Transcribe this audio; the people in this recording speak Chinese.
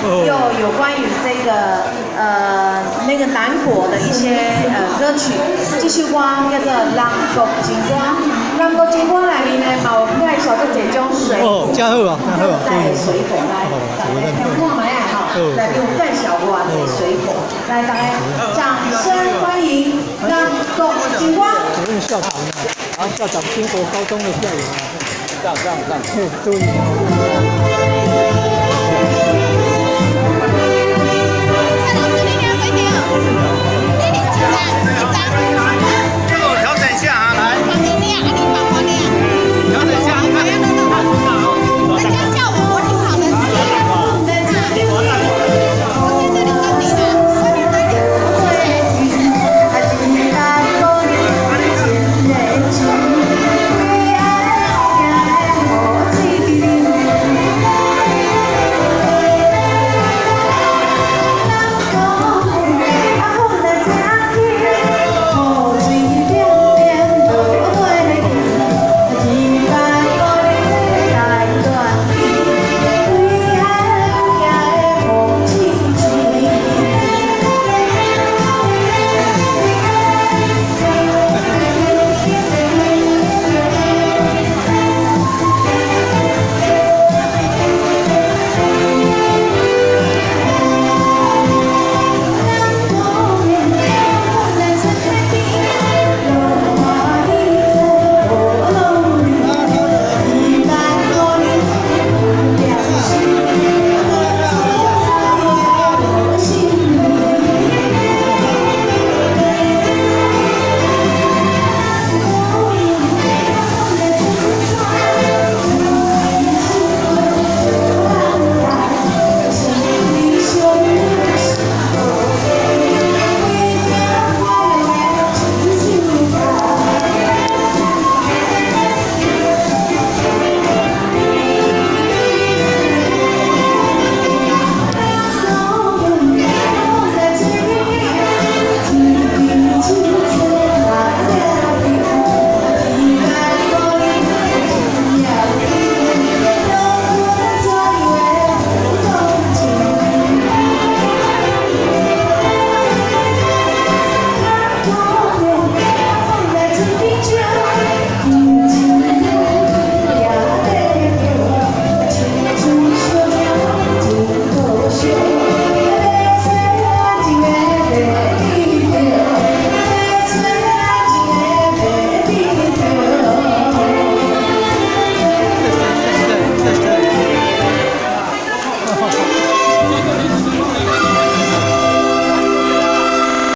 又有关于这个那个南国的一些歌曲。这首歌叫做《南国情歌》，南国情歌里面呢，有介绍过这种水果，真好啊，真好啊，来水果来，大家听看卖啊哈，来给我介绍我的水果，来大家掌声欢迎南国情歌。我问校长啊，校长经国高中的校友啊，让，注意。